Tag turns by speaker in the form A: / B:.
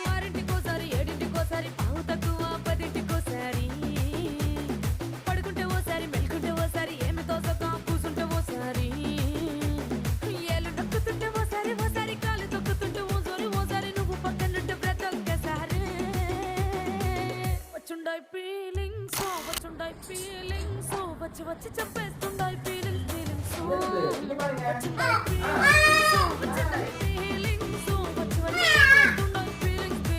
A: ఆరింటికోసారి ఏడింటికోసారి పావు తక్కువ పదింటికోసారి పడుకుంటే ఓసారి మెలుకుంటే ఓసారి ఏమి తోసక కూసుంటే ఓసారి ఏలు నొక్కుతుంటే ఓసారి ఓసారి కాలు తొక్కుతుంటే ఓసారి నువ్వు పక్కనుంటే ప్రతి ఒక్కసారి వచ్చుండాయి ఫీలింగ్స్ వచ్చి వచ్చి చెప్పేస్తుండాయి ఫీలింగ్స్ వచ్చుండాయి ఫీలింగ్స్ వచ్చి వచ్చి చెప్పేస్తుండాయి ఫీలింగ్స్